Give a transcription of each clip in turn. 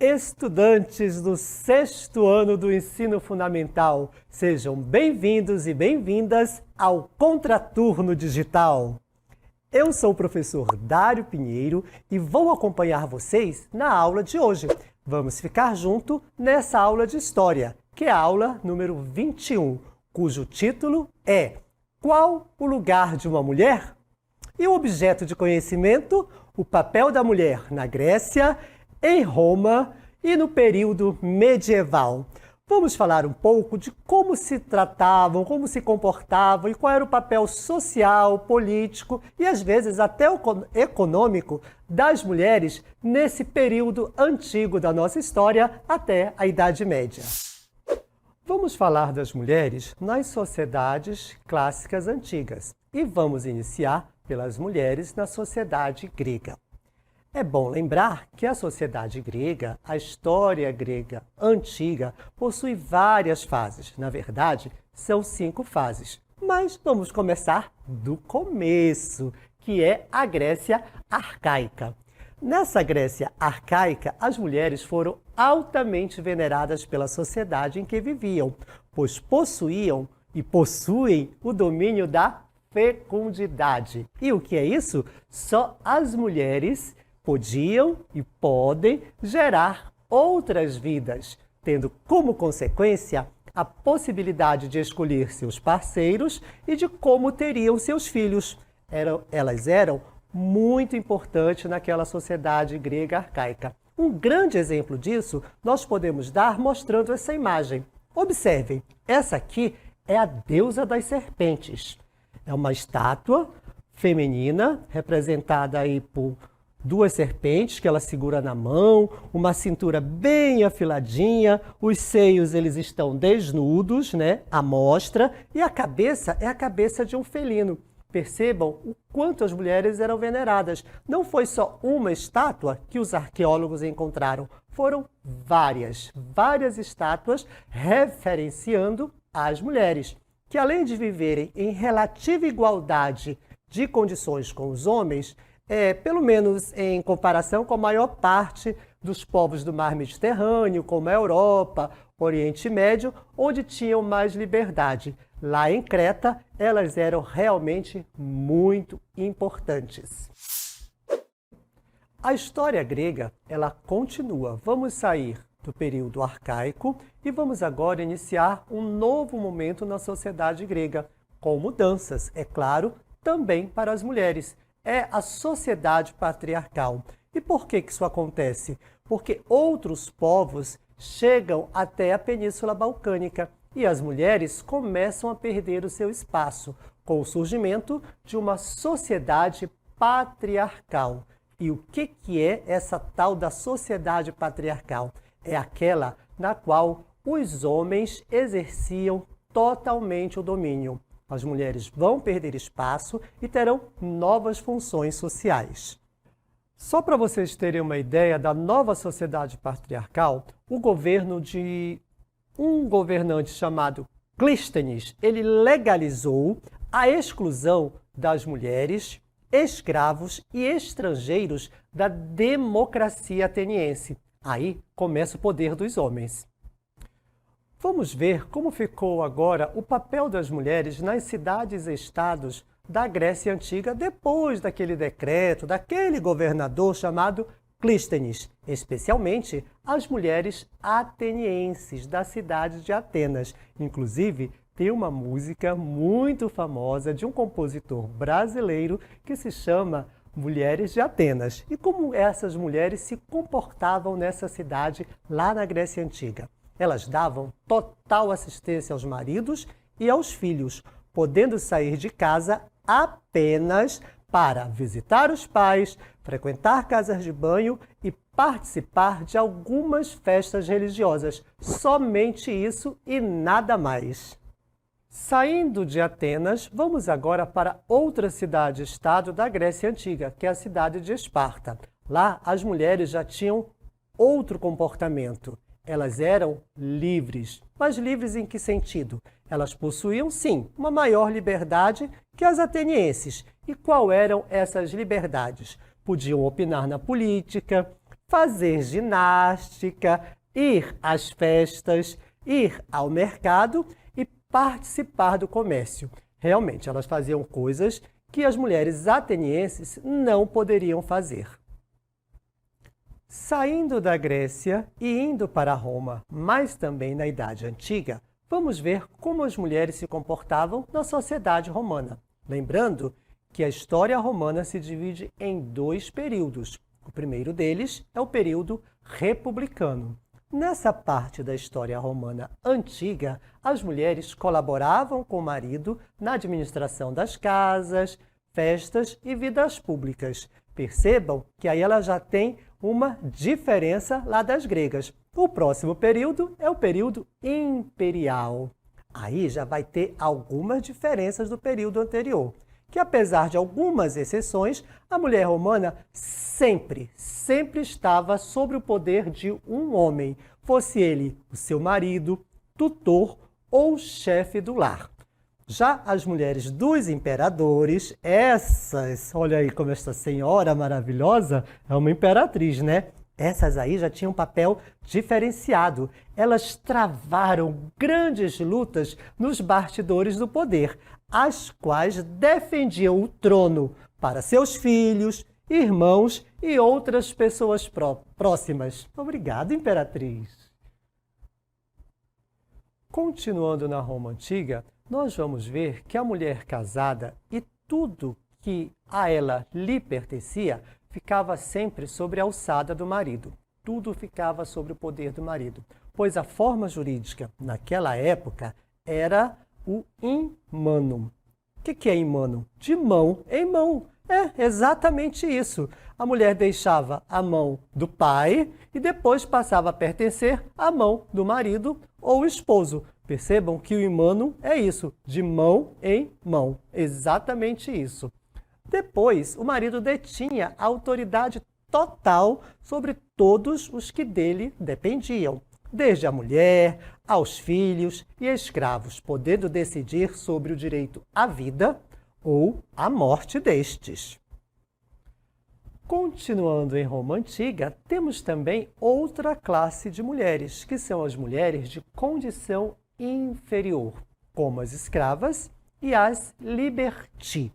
Estudantes do 6º ano do ensino fundamental, sejam bem-vindos e bem-vindas ao Contraturno Digital. Eu sou o professor Dário Pinheiro e vou acompanhar vocês na aula de hoje. Vamos ficar junto nessa aula de História, que é a aula número 21, cujo título é Qual o lugar de uma mulher? E o objeto de conhecimento, o papel da mulher na Grécia, em Roma e no período medieval. Vamos falar um pouco de como se tratavam, como se comportavam e qual era o papel social, político e às vezes até econômico das mulheres nesse período antigo da nossa história até a Idade Média. Vamos falar das mulheres nas sociedades clássicas antigas e vamos iniciar pelas mulheres na sociedade grega. É bom lembrar que a sociedade grega, a história grega antiga, possui várias fases. Na verdade, são 5 fases. Mas vamos começar do começo, que é a Grécia arcaica. Nessa Grécia arcaica, as mulheres foram altamente veneradas pela sociedade em que viviam, pois possuíam e possuem o domínio da fecundidade. E o que é isso? Só as mulheres podiam e podem gerar outras vidas, tendo como consequência a possibilidade de escolher seus parceiros e de como teriam seus filhos. Elas eram muito importantes naquela sociedade grega arcaica. Um grande exemplo disso nós podemos dar mostrando essa imagem. Observem, essa aqui é a deusa das serpentes. É uma estátua feminina representada aí por 2 serpentes que ela segura na mão, uma cintura bem afiladinha, os seios eles estão desnudos, à mostra, e a cabeça é a cabeça de um felino. Percebam o quanto as mulheres eram veneradas. Não foi só uma estátua que os arqueólogos encontraram, foram várias estátuas referenciando as mulheres, que além de viverem em relativa igualdade de condições com os homens, pelo menos em comparação com a maior parte dos povos do mar Mediterrâneo, como a Europa, Oriente Médio, onde tinham mais liberdade. Lá em Creta, elas eram realmente muito importantes. A história grega, ela continua. Vamos sair do período arcaico e vamos agora iniciar um novo momento na sociedade grega, com mudanças, é claro, também para as mulheres. É a sociedade patriarcal. E por que isso acontece? Porque outros povos chegam até a Península Balcânica e as mulheres começam a perder o seu espaço com o surgimento de uma sociedade patriarcal. E o que é essa tal da sociedade patriarcal? É aquela na qual os homens exerciam totalmente o domínio. As mulheres vão perder espaço e terão novas funções sociais. Só para vocês terem uma ideia da nova sociedade patriarcal, o governo de um governante chamado Clístenes, ele legalizou a exclusão das mulheres, escravos e estrangeiros da democracia ateniense. Aí começa o poder dos homens. Vamos ver como ficou agora o papel das mulheres nas cidades e estados da Grécia Antiga depois daquele decreto, daquele governador chamado Clístenes, especialmente as mulheres atenienses da cidade de Atenas. Inclusive, tem uma música muito famosa de um compositor brasileiro que se chama Mulheres de Atenas. E como essas mulheres se comportavam nessa cidade lá na Grécia Antiga? Elas davam total assistência aos maridos e aos filhos, podendo sair de casa apenas para visitar os pais, frequentar casas de banho e participar de algumas festas religiosas. Somente isso e nada mais. Saindo de Atenas, vamos agora para outra cidade-estado da Grécia Antiga, que é a cidade de Esparta. Lá, as mulheres já tinham outro comportamento. Elas eram livres. Mas livres em que sentido? Elas possuíam, sim, uma maior liberdade que as atenienses. E qual eram essas liberdades? Podiam opinar na política, fazer ginástica, ir às festas, ir ao mercado e participar do comércio. Realmente, elas faziam coisas que as mulheres atenienses não poderiam fazer. Saindo da Grécia e indo para Roma, mas também na Idade Antiga, vamos ver como as mulheres se comportavam na sociedade romana. Lembrando que a história romana se divide em 2 períodos. O primeiro deles é o período republicano. Nessa parte da história romana antiga, as mulheres colaboravam com o marido na administração das casas, festas e vidas públicas. Percebam que aí ela já tem uma diferença lá das gregas. O próximo período é o período imperial. Aí já vai ter algumas diferenças do período anterior, que apesar de algumas exceções, a mulher romana sempre estava sob o poder de um homem, fosse ele o seu marido, tutor ou chefe do lar. Já as mulheres dos imperadores, essas, olha aí como esta senhora maravilhosa é uma imperatriz, né? Essas aí já tinham um papel diferenciado. Elas travaram grandes lutas nos bastidores do poder, as quais defendiam o trono para seus filhos, irmãos e outras pessoas próximas. Obrigado, imperatriz. Continuando na Roma Antiga, nós vamos ver que a mulher casada e tudo que a ela lhe pertencia ficava sempre sobre a alçada do marido. Tudo ficava sobre o poder do marido, pois a forma jurídica naquela época era o immanum. O que é immanum? De mão em mão. É exatamente isso. A mulher deixava a mão do pai e depois passava a pertencer à mão do marido ou esposo. Percebam que o immanum é isso, de mão em mão. Exatamente isso. Depois, o marido detinha a autoridade total sobre todos os que dele dependiam, desde a mulher, aos filhos e escravos, podendo decidir sobre o direito à vida ou à morte destes. Continuando em Roma Antiga, temos também outra classe de mulheres, que são as mulheres de condição inferior, como as escravas e as liberti.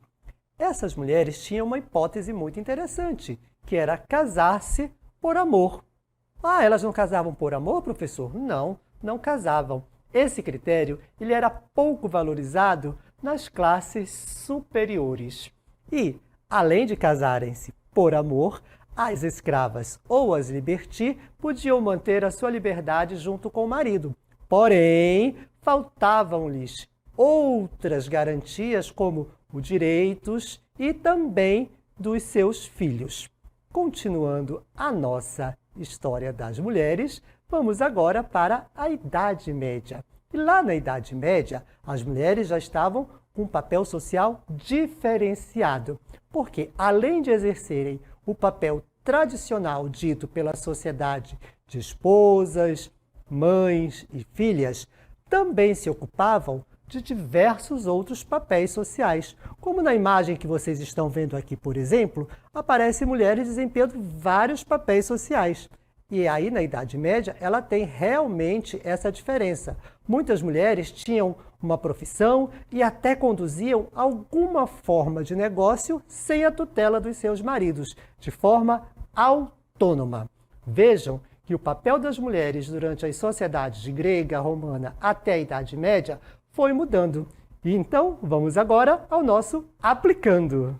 Essas mulheres tinham uma hipótese muito interessante, que era casar-se por amor. Ah, elas não casavam por amor, professor? Não, não casavam. Esse critério ele era pouco valorizado nas classes superiores. E, além de casarem-se por amor, as escravas ou as liberti podiam manter a sua liberdade junto com o marido. Porém, faltavam-lhes outras garantias como os direitos e também dos seus filhos. Continuando a nossa história das mulheres, vamos agora para a Idade Média. E lá na Idade Média, as mulheres já estavam com um papel social diferenciado, porque além de exercerem o papel tradicional dito pela sociedade de esposas, mães e filhas, também se ocupavam de diversos outros papéis sociais. Como na imagem que vocês estão vendo aqui, por exemplo, aparecem mulheres desempenhando vários papéis sociais. E aí, na Idade Média, ela tem realmente essa diferença. Muitas mulheres tinham uma profissão e até conduziam alguma forma de negócio sem a tutela dos seus maridos, de forma autônoma. Vejam que o papel das mulheres durante as sociedades grega, romana até a Idade Média foi mudando. E então, vamos agora ao nosso Aplicando.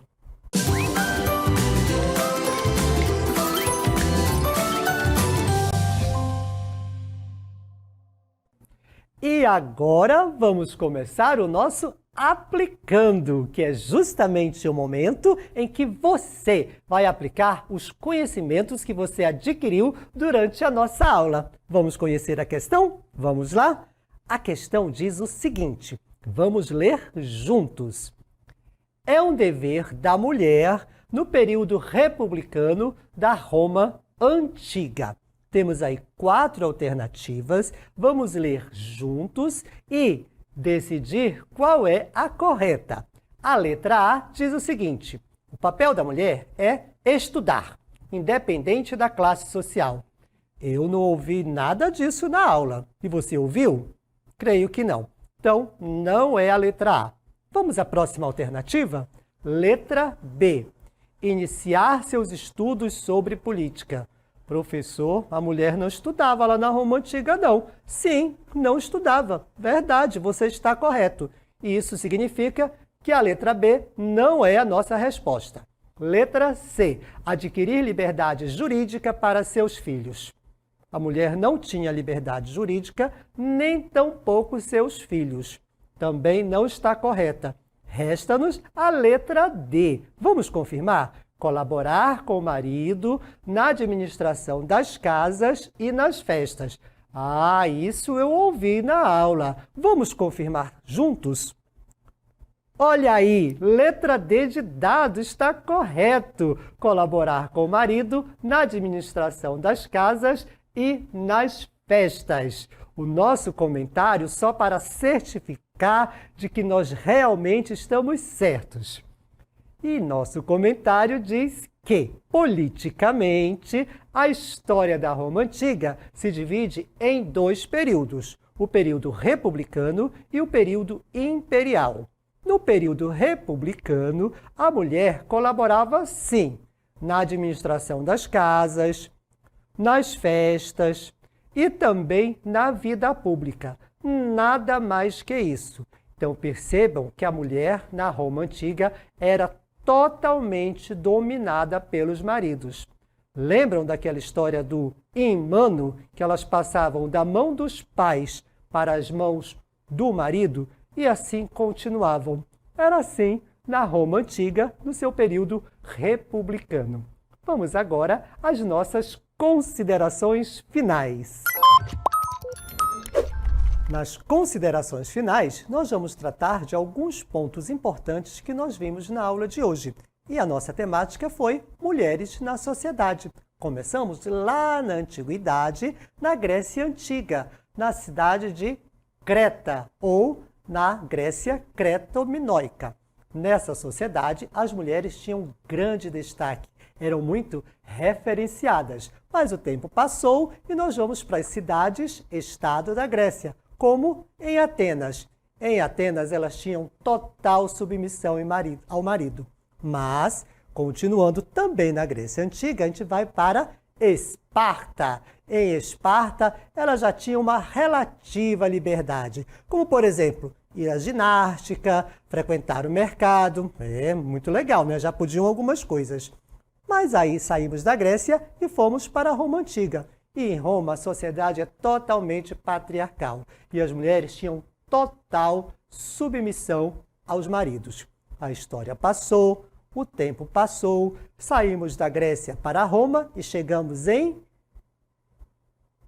E agora vamos começar o nosso Aplicando, que é justamente o momento em que você vai aplicar os conhecimentos que você adquiriu durante a nossa aula. Vamos conhecer a questão? Vamos lá? A questão diz o seguinte, vamos ler juntos. É um dever da mulher no período republicano da Roma Antiga. Temos aí 4 alternativas, vamos ler juntos e decidir qual é a correta. A letra A diz o seguinte, o papel da mulher é estudar. independente da classe social. Eu não ouvi nada disso na aula. E você ouviu? Creio que não. Então, não é a letra A. Vamos à próxima alternativa? Letra B. Iniciar seus estudos sobre política. Professor, a mulher não estudava lá na Roma Antiga, não. Sim, não estudava. Verdade, você está correto. E isso significa que a letra B não é a nossa resposta. Letra C. Adquirir liberdade jurídica para seus filhos. A mulher não tinha liberdade jurídica, nem tampouco seus filhos. Também não está correta. Resta-nos a letra D. Vamos confirmar? Colaborar com o marido na administração das casas e nas festas. Ah, isso eu ouvi na aula. Vamos confirmar juntos? Olha aí, letra D de dado está correto. Colaborar com o marido na administração das casas e nas festas. O nosso comentário só para certificar de que nós realmente estamos certos. E nosso comentário diz que, politicamente, a história da Roma Antiga se divide em dois períodos, o período republicano e o período imperial. No período republicano, a mulher colaborava, sim, na administração das casas, nas festas e também na vida pública. Nada mais que isso. Então, percebam que a mulher, na Roma Antiga, era totalmente dominada pelos maridos. Lembram daquela história do in mano, que elas passavam da mão dos pais para as mãos do marido e assim continuavam. Era assim na Roma Antiga, no seu período republicano. Vamos agora às nossas considerações finais. Nas considerações finais, nós vamos tratar de alguns pontos importantes que nós vimos na aula de hoje. E a nossa temática foi Mulheres na Sociedade. Começamos lá na Antiguidade, na Grécia Antiga, na cidade de Creta, ou na Grécia Cretominóica. Nessa sociedade, as mulheres tinham grande destaque, eram muito referenciadas. Mas o tempo passou e nós vamos para as cidades-estado da Grécia, como em Atenas. Em Atenas, elas tinham total submissão ao marido. Mas, continuando também na Grécia Antiga, a gente vai para Esparta. Em Esparta, ela já tinha uma relativa liberdade, como, por exemplo, ir à ginástica, frequentar o mercado. É muito legal, né? Já podiam algumas coisas. Mas aí saímos da Grécia e fomos para a Roma Antiga. E em Roma, a sociedade é totalmente patriarcal. E as mulheres tinham total submissão aos maridos. A história passou, o tempo passou, saímos da Grécia para Roma e chegamos em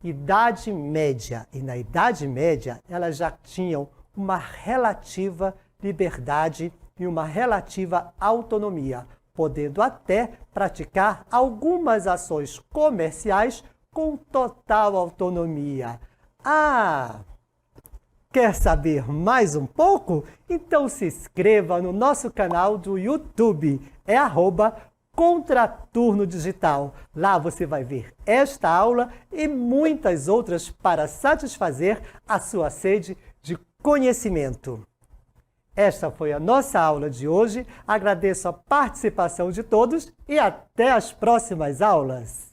Idade Média. E na Idade Média, elas já tinham uma relativa liberdade e uma relativa autonomia, podendo até praticar algumas ações comerciais com total autonomia. Ah! Quer saber mais um pouco? Então se inscreva no nosso canal do YouTube. É @Contraturno Digital. Lá você vai ver esta aula e muitas outras para satisfazer a sua sede de conhecimento. Esta foi a nossa aula de hoje. Agradeço a participação de todos e até as próximas aulas.